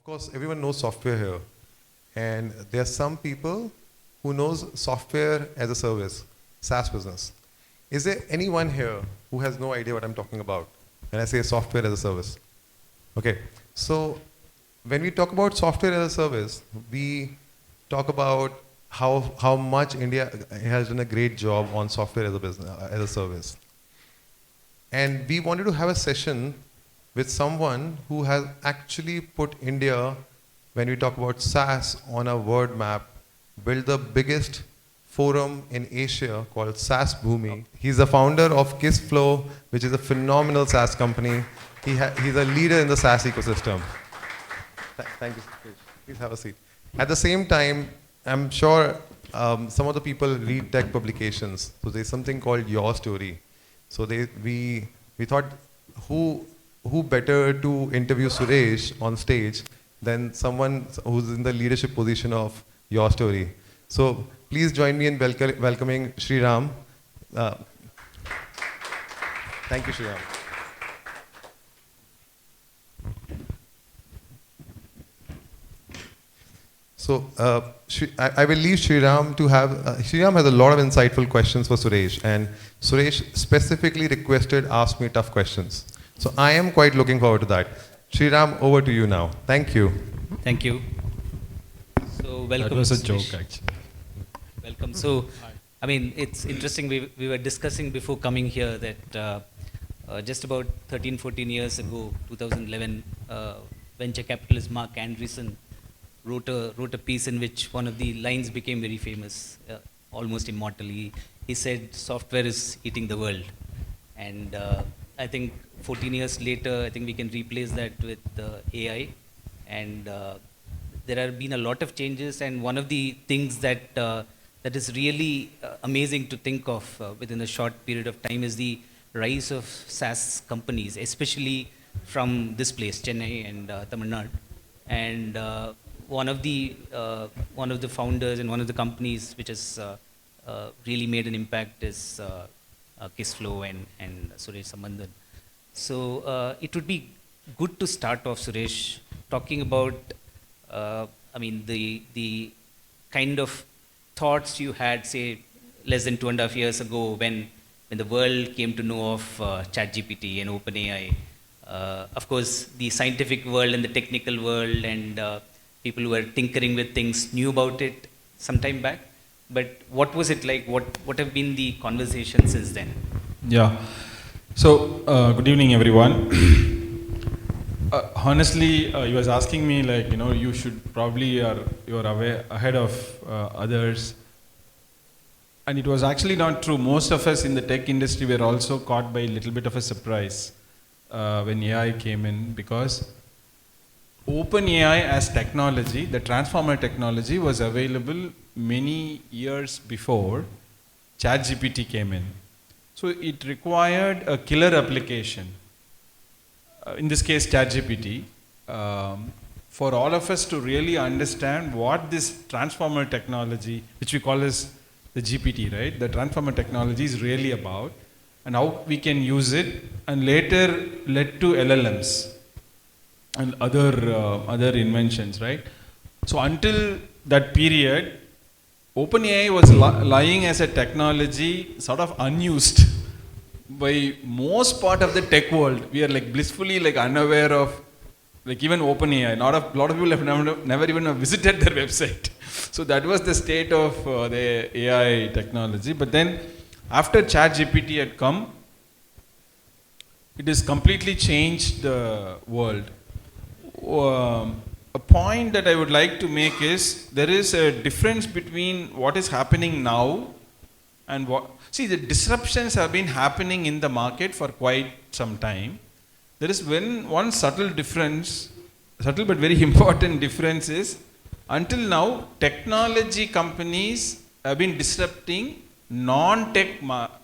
Of course, everyone knows software here. And there are some people who knows software as a service, SaaS business. Is there anyone here who has no idea what I'm talking about when I say software as a service? Okay, so when we talk about software as a service, we talk about how much India has done a great job on software as a business, as a service. And we wanted to have a session with someone who has actually put India, when we talk about SaaS, on a word map, built the biggest forum in Asia called SaaS Bhumi. He's the founder of Kissflow, which is a phenomenal SaaS company. He's a leader in the SaaS ecosystem. Thank you. Please have a seat. At the same time, I'm sure some of the people read tech publications. So there's something called YourStory. So we thought, who better to interview Suresh on stage than someone who's in the leadership position of YourStory. So please join me in welcoming Sriram. Thank you, Sriram. So I will leave Sriram to have, Sriram has a lot of insightful questions for Suresh, and Suresh specifically requested, ask me tough questions. So I am quite looking forward to that. Sriram, over to you now. Thank you. Thank you. So welcome. That was a Suresh. joke, actually. Welcome. So, I mean, it's interesting. We were discussing before coming here that just about 13, 14 years ago, 2011, venture capitalist Mark Andreessen wrote a piece in which one of the lines became very famous, almost immortal. He said, "Software is eating the world," and I think 14 years later, I think we can replace that with AI, and there have been a lot of changes. And one of the things that is really amazing to think of within a short period of time is the rise of SaaS companies, especially from this place, Chennai and Tamil Nadu. And one of the founders and one of the companies which has really made an impact is Kissflow and Suresh Sambandam. So it would be good to start off, Suresh, talking about I mean the kind of thoughts you had, say, less than 2.5 years ago when the world came to know of ChatGPT and OpenAI. Of course, the scientific world and the technical world and people who were tinkering with things knew about it some time back. But what was it like? What have been the conversations since then? Yeah. So, good evening, everyone. Honestly, you was asking me, like, you should probably, you're aware ahead of others. And it was actually not true. Most of us in the tech industry were also caught by a little bit of a surprise when AI came in, because OpenAI as technology, the transformer technology, was available many years before ChatGPT came in. So it required a killer application, in this case ChatGPT, for all of us to really understand what this transformer technology, which we call as the GPT, right? The transformer technology is really about, and how we can use it, and later led to LLMs and other inventions, right? So until that period, OpenAI was lying as a technology sort of unused by most part of the tech world. We are like blissfully like unaware of like even OpenAI. Lot of people have never even visited their website. So that was the state of the AI technology. But then after ChatGPT had come, it has completely changed the world. A point that I would like to make is there is a difference between what is happening now and what. See, the disruptions have been happening in the market for quite some time. There is one subtle difference, subtle but very important difference is, until now, technology companies have been disrupting non-tech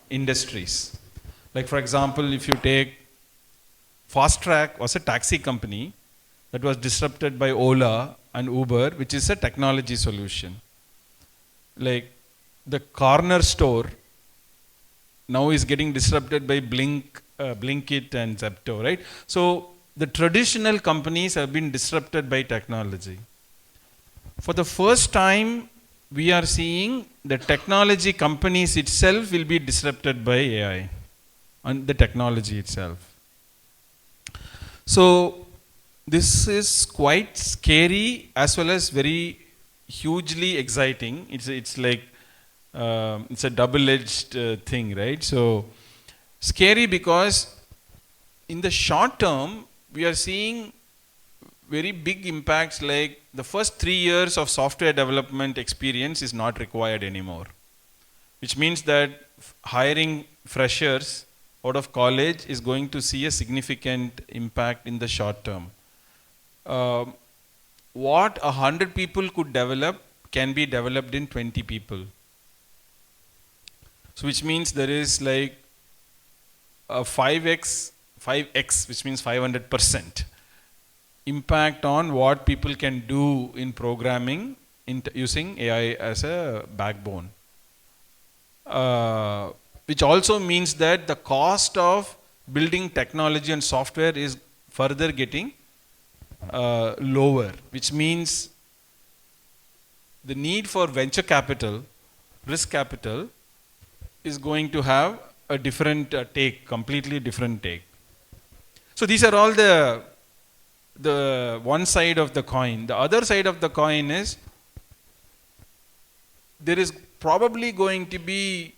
industries. Like, for example, if you take Fast Track was a taxi company that was disrupted by Ola and Uber, which is a technology solution. Like the corner store now is getting disrupted by Blinkit and Zepto, right? So the traditional companies have been disrupted by technology. For the first time, we are seeing the technology companies itself will be disrupted by AI and the technology itself. So this is quite scary as well as very hugely exciting. It's like it's a double-edged thing, right? So scary because in the short term we are seeing very big impacts, like the first 3 years of software development experience is not required anymore, which means that hiring freshers out of college is going to see a significant impact in the short term. What 100 people could develop can be developed in 20 people. So which means there is like a 5x, which means 500% impact on what people can do in programming using AI as a backbone. Which also means that the cost of building technology and software is further getting lower, which means the need for venture capital, risk capital, is going to have a different take, completely different take. So these are all the one side of the coin. The other side of the coin is there is probably going to be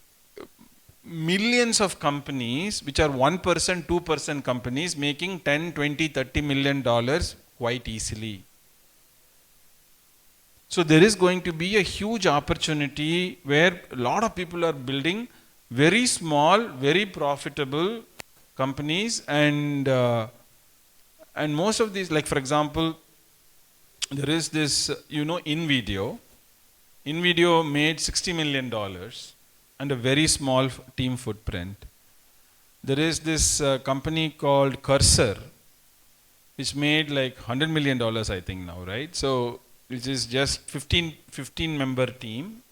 millions of companies which are 1%, 2% companies making 10, 20, 30 million dollars quite easily. So there is going to be a huge opportunity where a lot of people are building very small, very profitable companies, and most of these, like for example, there is this, InVideo. InVideo made $60 million and a very small team footprint. There is this company called Cursor, which made like $100 million, I think now, right? So, which is just 15 member team,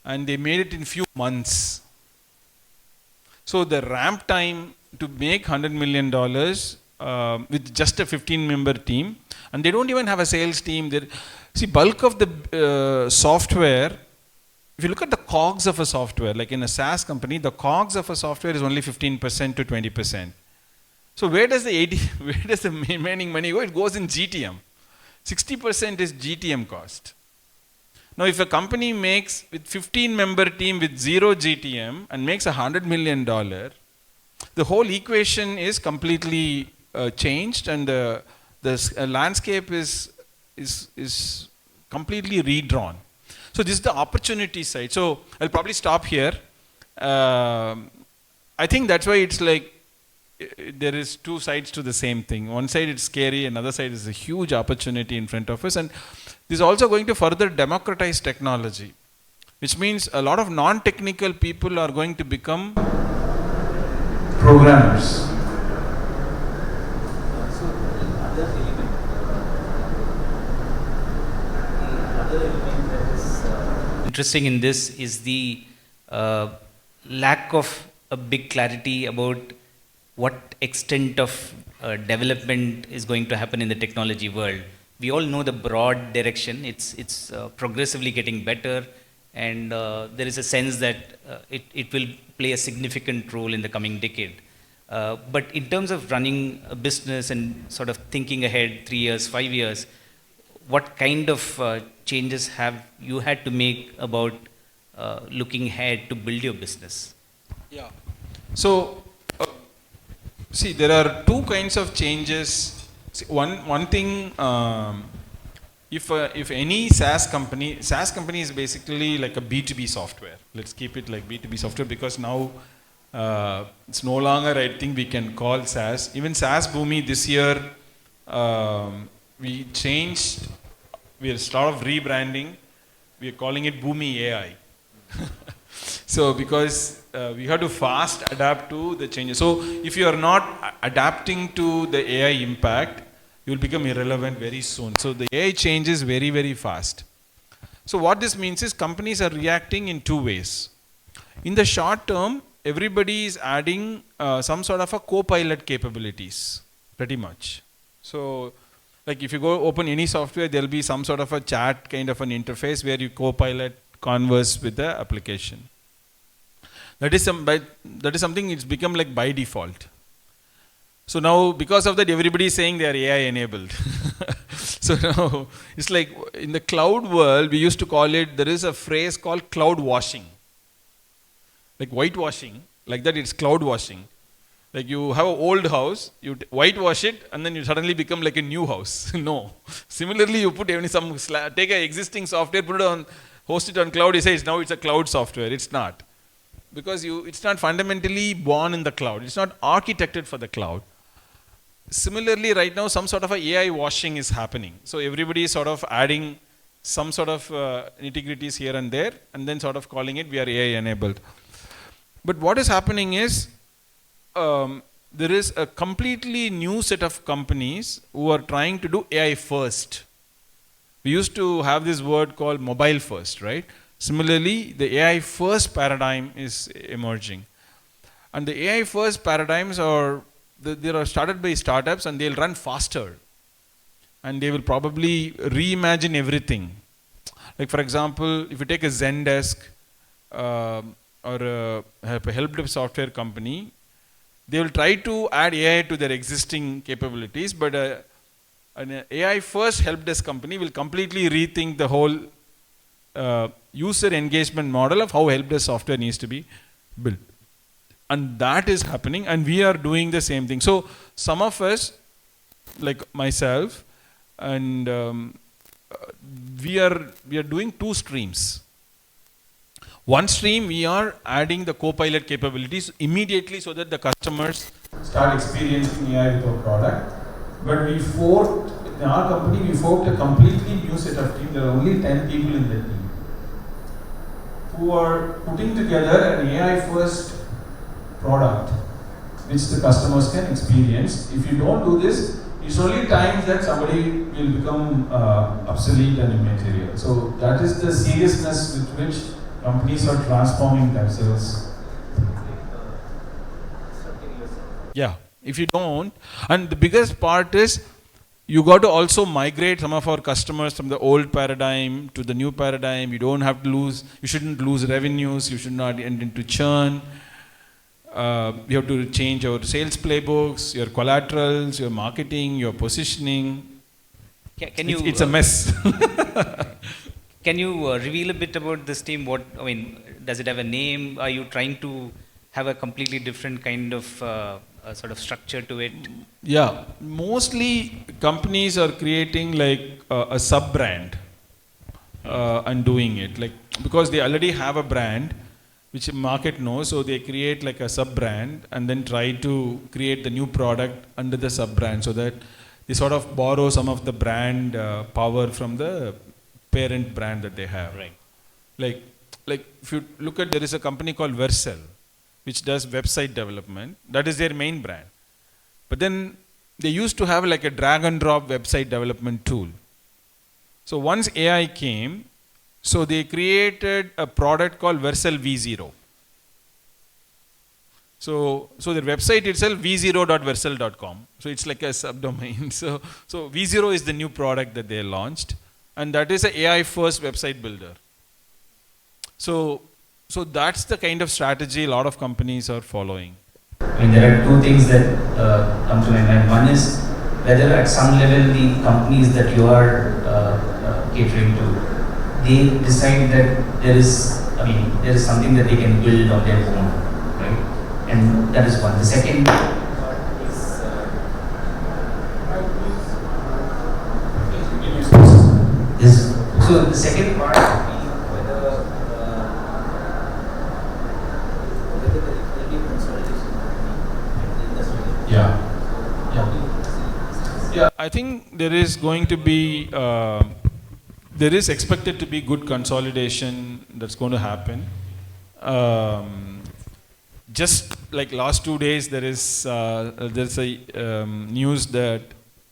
and they made it in few months. So the ramp time to make $100 million with just a 15 member team, and they don't even have a sales team. See, bulk of the software, if you look at the cogs of a software, like in a SaaS company, the cogs of a software is only 15% to 20%. So where does the remaining money go? It goes in GTM. 60% is GTM cost. Now if a company makes with 15 member team with zero GTM and makes $100 million, the whole equation is completely changed, and the landscape is completely redrawn. So this is the opportunity side. So I'll probably stop here. I think that's why it's like there is two sides to the same thing. One side it's scary, another side is a huge opportunity in front of us, and this is also going to further democratize technology, which means a lot of non-technical people are going to become programmers. Interesting in this is the lack of a big clarity about what extent of development is going to happen in the technology world. We all know the broad direction. It's progressively getting better, and there is a sense that it will play a significant role in the coming decade. But in terms of running a business and sort of thinking ahead 3 years, 5 years, what kind of changes have you had to make about looking ahead to build your business? Yeah. So, see, there are two kinds of changes. See, one thing, if any SaaS company is basically like a B2B software. Let's keep it like B2B software, because now it's no longer, I think, we can call SaaS. Even SaaS Boomi this year, we changed. We are sort of rebranding. We are calling it Boomi AI. So because we have to fast adapt to the changes. So if you are not adapting to the AI impact, you will become irrelevant very soon. So the AI changes very, very fast. So what this means is companies are reacting in two ways. In the short term, everybody is adding some sort of a co-pilot capabilities, pretty much. So, like if you go open any software, there'll be some sort of a chat kind of an interface where you co-pilot converse with the application. That is something it's become like by default. So now because of that, everybody is saying they are AI enabled. So now it's like in the cloud world, we used to call it, there is a phrase called cloud washing. Like whitewashing, like that it's cloud washing. Like you have an old house, you whitewash it, and then you suddenly become like a new house. No. Similarly, you put take an existing software, put it on, host it on cloud, you say now it's a cloud software. It's not. Because it's not fundamentally born in the cloud. It's not architected for the cloud. Similarly, right now, some sort of a AI washing is happening. So everybody is sort of adding some sort of nitty-gritties here and there, and then sort of calling it we are AI enabled. But what is happening is, there is a completely new set of companies who are trying to do AI first. We used to have this word called mobile first, right? Similarly, the AI first paradigm is emerging. And the AI first paradigms they are started by startups and they'll run faster. And they will probably reimagine everything. Like for example, if you take a Zendesk or a help desk software company, they will try to add AI to their existing capabilities, but an AI first help desk company will completely rethink the whole user engagement model of how help desk software needs to be built. And that is happening, and we are doing the same thing. So some of us, like myself, and we are doing two streams. One stream, we are adding the co-pilot capabilities immediately so that the customers start experiencing AI with our product. But in our company, we forked a completely new set of team. There are only 10 people in the team who are putting together an AI first product which the customers can experience. If you don't do this, it's only times that somebody will become obsolete and immaterial. So that is the seriousness with which companies are transforming themselves. Yeah, if you don't, and the biggest part is you got to also migrate some of our customers from the old paradigm to the new paradigm. You shouldn't lose revenues, you should not end into churn. You have to change our sales playbooks, your collaterals, your marketing, your positioning. It's a mess. Can you reveal a bit about this team? Does it have a name? Are you trying to have a completely different kind of sort of structure to it? Yeah, mostly companies are creating like a sub-brand and doing it. Like because they already have a brand which the market knows, so they create like a sub-brand and then try to create the new product under the sub-brand so that they sort of borrow some of the brand power from the parent brand that they have. Right. Like if you look at, there is a company called Vercel which does website development. That is their main brand. But then they used to have like a drag and drop website development tool. So once AI came, so they created a product called Vercel V0. So their website itself, v0.vercel.com. So it's like a subdomain. So V0 is the new product that they launched, and that is an AI first website builder. So that's the kind of strategy a lot of companies are following. There are two things that come to my mind. One is whether at some level the companies that you are catering to, they decide that there is something that they can build on their own, right? And that is one. The second part is so the second part would be whether there will be consolidation in the industry. Yeah, I think there is going to be there is expected to be good consolidation that's going to happen. Just like last 2 days, there's a news that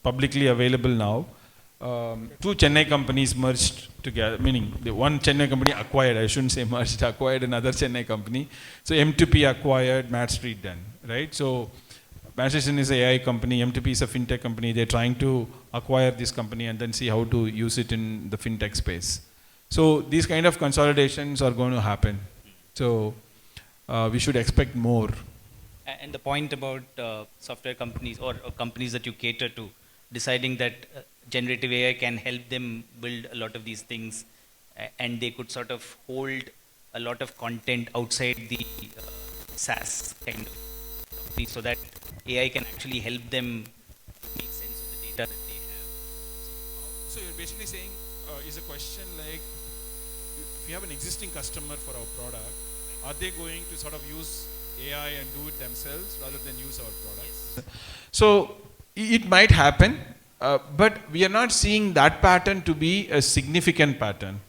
publicly available now. Two Chennai companies merged together, meaning the one Chennai company acquired, I shouldn't say merged, acquired another Chennai company. So M2P acquired Matt Street then, right? So Manchester is an AI company, M2P is a fintech company. They're trying to acquire this company and then see how to use it in the fintech space. So these kind of consolidations are going to happen. So we should expect more. And the point about software companies or companies that you cater to, deciding that generative AI can help them build a lot of these things, and they could sort of hold a lot of content outside the SaaS kind of company, so that AI can actually help them make sense of the data that they have. So you're basically saying, is a question like, if you have an existing customer for our product, are they going to sort of use AI and do it themselves rather than use our product? Yes. So it might happen, but we are not seeing that pattern to be a significant pattern.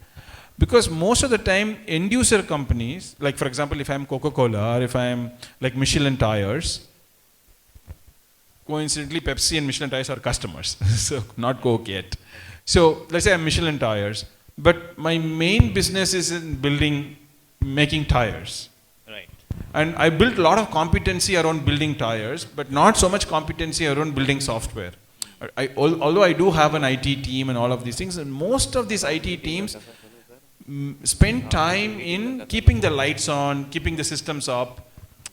Because most of the time, end user companies, like for example, if I'm Coca-Cola or if I'm like Michelin tires, coincidentally Pepsi and Michelin tires are customers, so not Coke yet. So let's say I'm Michelin tires, but my main business is in making tires. Right. And I built a lot of competency around building tires, but not so much competency around building software. Although I do have an IT team and all of these things, and most of these IT teams spend time in keeping the lights on, keeping the systems up.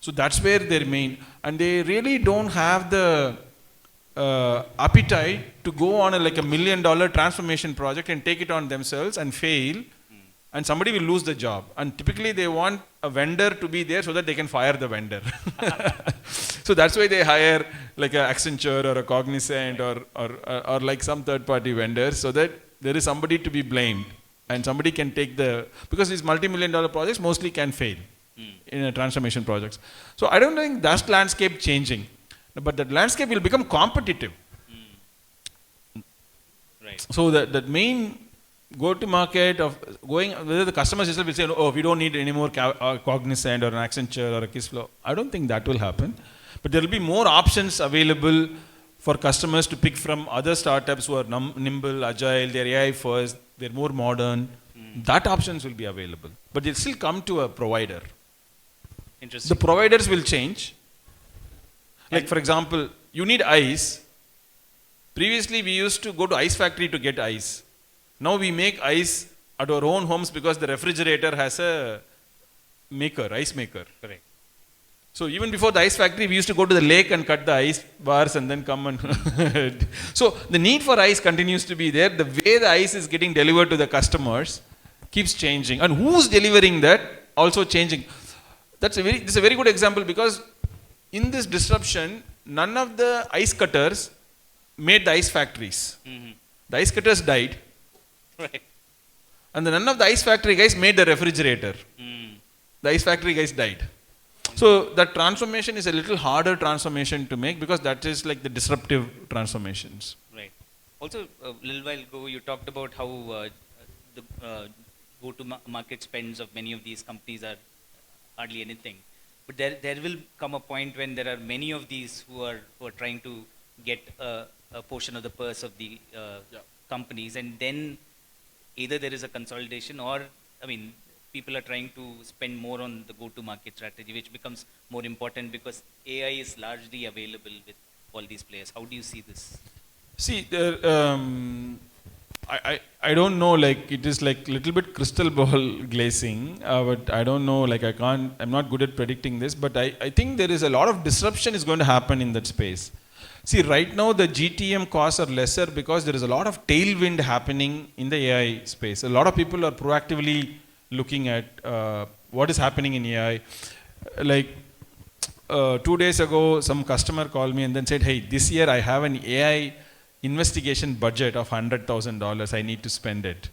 So that's where they're main. And they really don't have the appetite to go on like $1 million transformation project and take it on themselves and fail. And somebody will lose the job. And typically they want a vendor to be there so that they can fire the vendor. So that's why they hire like an Accenture or a Cognizant or like some third party vendors, so that there is somebody to be blamed. And somebody can take because these multi-million-dollar projects mostly can fail in a transformation projects. So I don't think that landscape changing, but that landscape will become competitive. Right. So that main go-to-market of going, whether the customers itself will say, oh, we don't need any more Cognizant or an Accenture or a Kissflow. I don't think that will happen. But there will be more options available for customers to pick from other startups who are nimble, agile, they're AI first, they're more modern. That options will be available. But they'll still come to a provider. Interesting. The providers will change. Like for example, you need ice. Previously we used to go to ice factory to get ice. Now we make ice at our own homes because the refrigerator has a ice maker. Correct. So even before the ice factory, we used to go to the lake and cut the ice bars and then come and so the need for ice continues to be there. The way the ice is getting delivered to the customers keeps changing, and who's delivering that also changing. This is a very good example, because in this disruption, none of the ice cutters made the ice factories. The ice cutters died. Right. And none of the ice factory guys made the refrigerator. The ice factory guys died. So that transformation is a little harder transformation to make, because that is like the disruptive transformations. Right. Also, a little while ago, you talked about how the go-to-market spends of many of these companies are hardly anything. But there will come a point when there are many of these who are trying to get a portion of the purse of the companies, and then either there is a consolidation, or people are trying to spend more on the go-to-market strategy, which becomes more important because AI is largely available with all these players. How do you see this? See, I don't know, like it is like little bit crystal ball glazing, but I don't know, like I'm not good at predicting this, but I think there is a lot of disruption is going to happen in that space. See, right now the GTM costs are lesser because there is a lot of tailwind happening in the AI space. A lot of people are proactively looking at what is happening in AI. Like 2 days ago, some customer called me and then said, hey, this year I have an AI investigation budget of $100,000. I need to spend it.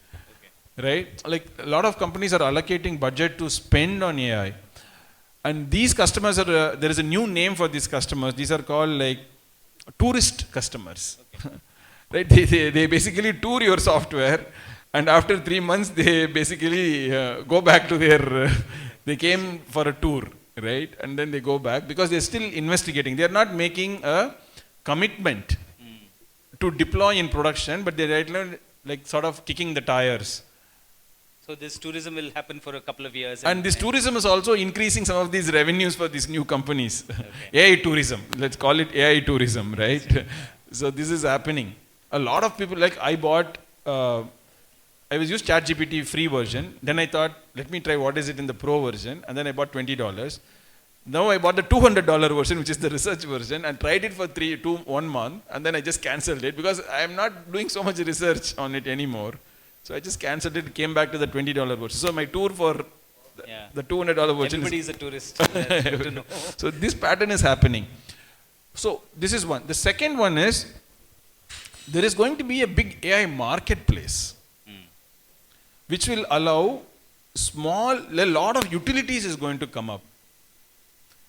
Okay. Right? Like a lot of companies are allocating budget to spend on AI. And these customers are, there is a new name for these customers. These are called like tourist customers. Okay. Right? They basically tour your software, and after 3 months they basically go back to their, they came for a tour, right? And then they go back because they're still investigating. They're not making a commitment to deploy in production, but they're right now like sort of kicking the tires. So this tourism will happen for a couple of years. And this tourism is also increasing some of these revenues for these new companies. AI tourism, let's call it AI tourism, right? So this is happening. A lot of people, like I bought, I was used ChatGPT free version. Then I thought, let me try what is it in the pro version. And then I bought $20. Now I bought the $200 version, which is the research version, and tried it for 1 month. And then I just cancelled it because I am not doing so much research on it anymore. So I just cancelled it, came back to the $20 version. So my tour for the $200 version. Everybody is a tourist. That's good to know. So this pattern is happening. So this is one. The second one is, there is going to be a big AI marketplace, which will allow a lot of utilities is going to come up.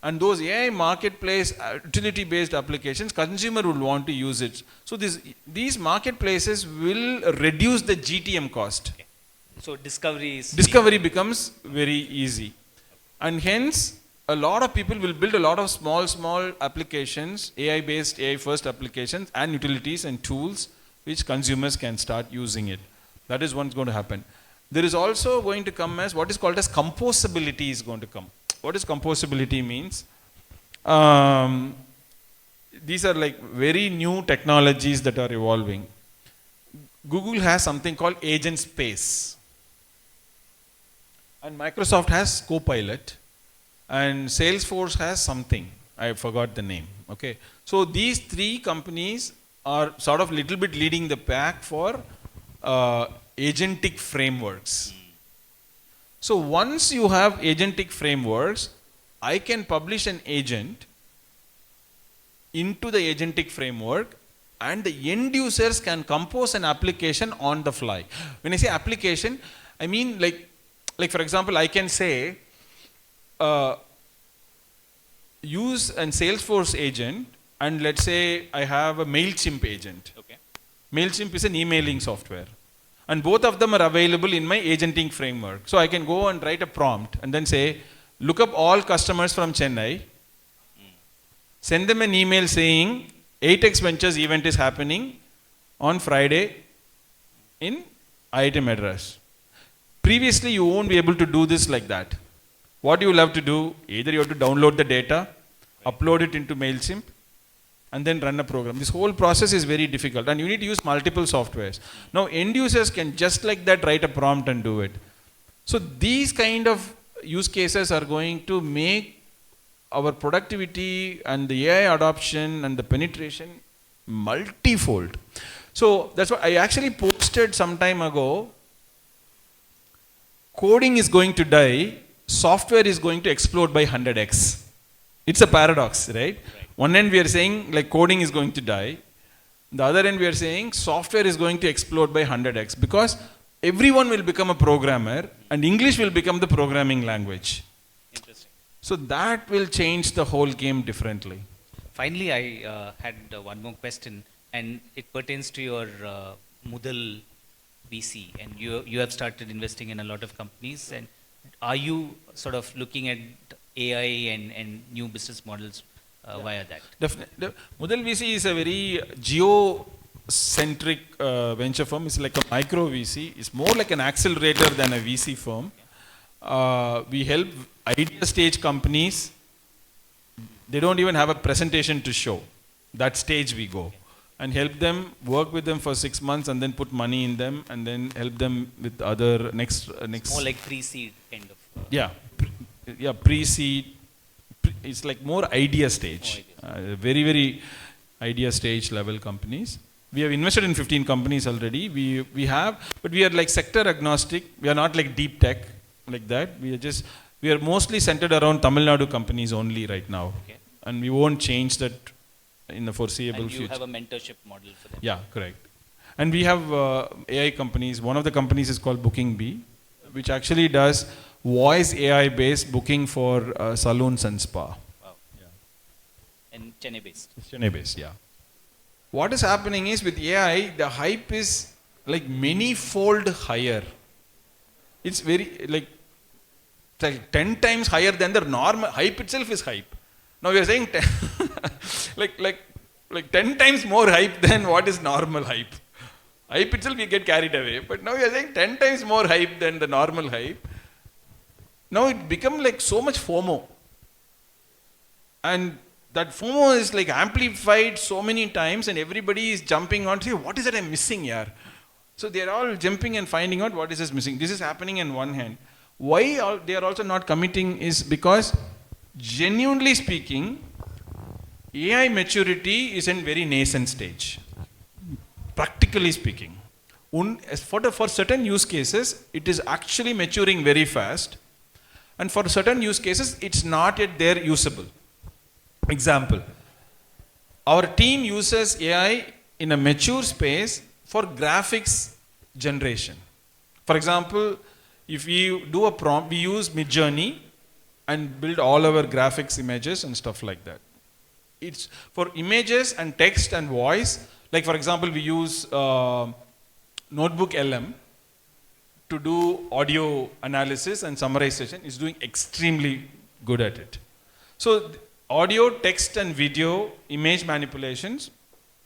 And those AI marketplace utility-based applications, consumer will want to use it. So these marketplaces will reduce the GTM cost. Okay. So discovery becomes very easy. And hence, a lot of people will build a lot of small applications, AI-based, AI-first applications and utilities and tools which consumers can start using it. That is what's going to happen. There is also going to come as what is called as composability is going to come. What is composability means? These are like very new technologies that are evolving. Google has something called Agent Space. And Microsoft has Copilot. And Salesforce has something. I forgot the name. Okay. So these three companies are sort of little bit leading the pack for agentic frameworks. So once you have agentic frameworks, I can publish an agent into the agentic framework and the end users can compose an application on the fly. When I say application, I mean like for example, I can say, use an Salesforce agent, and let's say I have a MailChimp agent. Okay. MailChimp is an emailing software. And both of them are available in my agenting framework. So I can go and write a prompt and then say, look up all customers from Chennai, send them an email saying 8x Ventures event is happening on Friday in IIT Madras. Previously, you won't be able to do this like that. What you will have to do, either you have to download the data, upload it into MailChimp, and then run a program. This whole process is very difficult and you need to use multiple softwares. Now end users can just like that write a prompt and do it. So these kind of use cases are going to make our productivity and the AI adoption and the penetration multifold. So that's what I actually posted some time ago. Coding is going to die, software is going to explode by 100x. It's a paradox, right? One end we are saying like coding is going to die. The other end we are saying software is going to explode by 100x because everyone will become a programmer and English will become the programming language. Interesting. So that will change the whole game differently. Finally, I had one more question, and it pertains to your Moodle VC, and you have started investing in a lot of companies. And are you sort of looking at AI and new business models via that? Definitely. Moodle VC is a very geo-centric venture firm. It's like a micro VC. It's more like an accelerator than a VC firm. We help idea stage companies. They don't even have a presentation to show. That stage we go and help them, work with them for 6 months and then put money in them and then help them with other next. More like pre-seed kind of. Pre-seed. It's like more idea stage. Very, very idea stage level companies. We have invested in 15 companies already. But we are like sector agnostic. We are not like deep tech like that. We are mostly centered around Tamil Nadu companies only right now. Okay. And we won't change that in the foreseeable future. And you have a mentorship model for them. Yeah, correct. And we have AI companies. One of the companies is called Booking Bee, which actually does voice AI based booking for saloons and spa. Wow. Yeah. And Chennai based. It's Chennai based, yeah. What is happening is with AI, the hype is like many-fold higher. It's very like 10 times higher than the normal. Hype itself is hype. Now we are saying like 10 times more hype than what is normal hype. Hype itself we get carried away, but now you are saying 10 times more hype than the normal hype. Now it become like so much FOMO. And that FOMO is like amplified so many times and everybody is jumping on to say, what is it I'm missing here? So they are all jumping and finding out what is this missing. This is happening in one hand. Why they are also not committing is because genuinely speaking, AI maturity is in very nascent stage. Practically speaking. For certain use cases, it is actually maturing very fast. And for certain use cases, it's not yet there usable. Example, our team uses AI in a mature space for graphics generation. For example, if we do a prompt, we use Midjourney and build all our graphics images and stuff like that. It's for images and text and voice. Like for example, we use Notebook LM to do audio analysis and summarization. It's doing extremely good at it. So audio, text and video, image manipulations,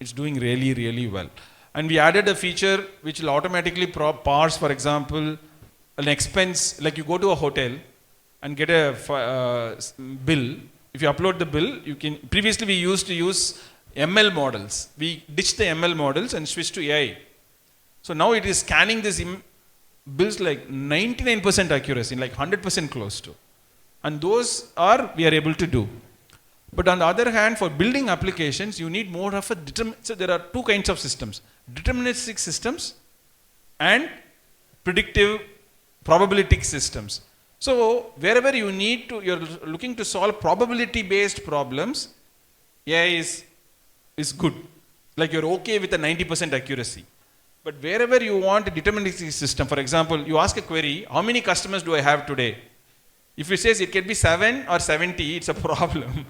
it's doing really, really well. And we added a feature which will automatically parse, for example, an expense, like you go to a hotel and get a bill. If you upload the bill, you can, previously we used to use ML models. We ditched the ML models and switched to AI. So now it is scanning this bills like 99% accuracy, like 100% close to. And those we are able to do. But on the other hand, for building applications, you need more of a so there are two kinds of systems. Deterministic systems and predictive probabilistic systems. So wherever you need to, you're looking to solve probability-based problems, AI is good. Like you're okay with a 90% accuracy. But wherever you want a deterministic system, for example, you ask a query, how many customers do I have today? If it says it can be 7 or 70, it's a problem.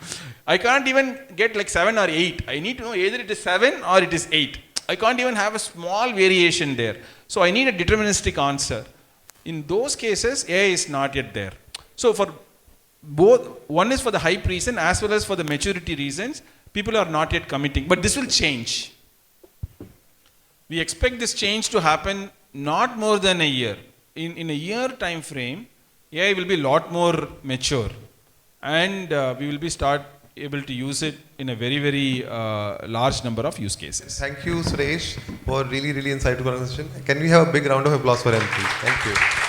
I can't even get like 7 or 8. I need to know either it is 7 or it is 8. I can't even have a small variation there. So I need a deterministic answer. In those cases, AI is not yet there. So for both, one is for the hype reason as well as for the maturity reasons, people are not yet committing. But this will change. We expect this change to happen not more than a year. In a year time frame, AI will be a lot more mature and we will be able to use it in a very, very large number of use cases. Thank you, Suresh, for really, really insightful conversation. Can we have a big round of applause for him, please? Thank you.